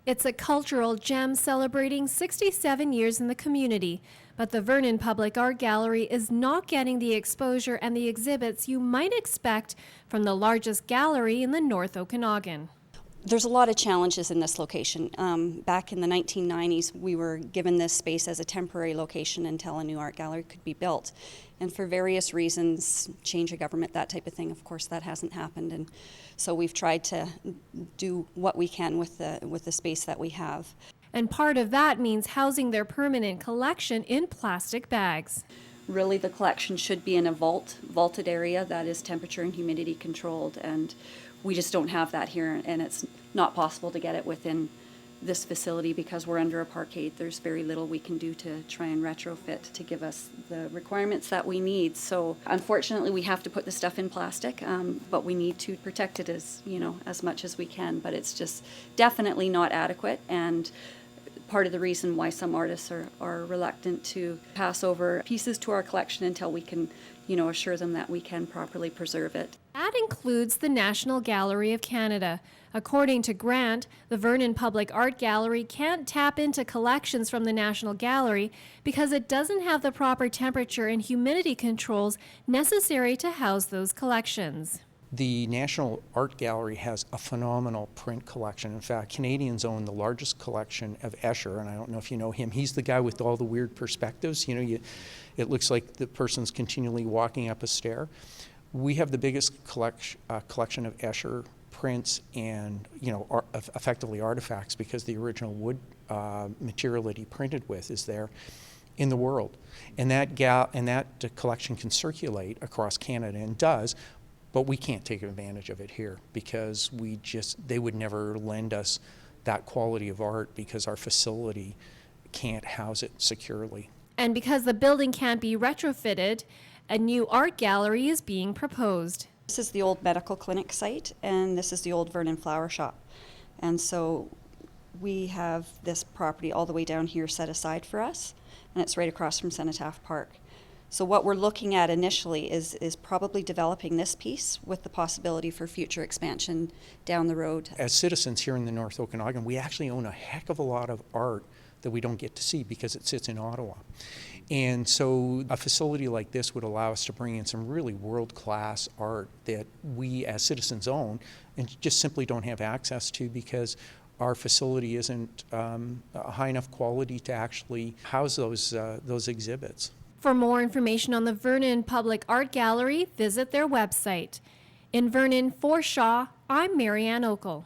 It's a cultural gem celebrating 67 years in the community, but the Vernon Public Art Gallery is not getting the exposure and the exhibits you might expect from the largest gallery in the North Okanagan. There's a lot of challenges in this location. Back in the 1990s, we were given this space as a temporary location until a new art gallery could be built. And for various reasons, change of government, that type of thing, of course, that hasn't happened. And so we've tried to do what we can with the space that we have. And part of that means housing their permanent collection in plastic bags. Really, the collection should be in a vaulted area that is temperature and humidity controlled, and we just don't have that here, and it's not possible to get it within this facility because we're under a parkade. There's very little we can do to try and retrofit to give us the requirements that we need. So unfortunately, we have to put the stuff in plastic, but we need to protect it as much as we can. But it's just definitely not adequate, and part of the reason why some artists are reluctant to pass over pieces to our collection until we can, assure them that we can properly preserve it. That includes the National Gallery of Canada. According to Grant, the Vernon Public Art Gallery can't tap into collections from the National Gallery because it doesn't have the proper temperature and humidity controls necessary to house those collections. The National Art Gallery has a phenomenal print collection. In fact, Canadians own the largest collection of Escher, and I don't know if you know him. He's the guy with all the weird perspectives. It looks like the person's continually walking up a stair. We have the biggest collection of Escher prints and, effectively artifacts, because the original wood material that he printed with is there in the world. And that collection can circulate across Canada and does. But we can't take advantage of it here because they would never lend us that quality of art because our facility can't house it securely. And because the building can't be retrofitted, a new art gallery is being proposed. This is the old medical clinic site, and this is the old Vernon flower shop. And so we have this property all the way down here set aside for us, and it's right across from Cenotaph Park. So what we're looking at initially is probably developing this piece with the possibility for future expansion down the road. As citizens here in the North Okanagan, we actually own a heck of a lot of art that we don't get to see because it sits in Ottawa. And so a facility like this would allow us to bring in some really world-class art that we as citizens own and just simply don't have access to because our facility isn't a high enough quality to actually house those exhibits. For more information on the Vernon Public Art Gallery, visit their website. In Vernon, for Shaw, I'm Marianne Okel.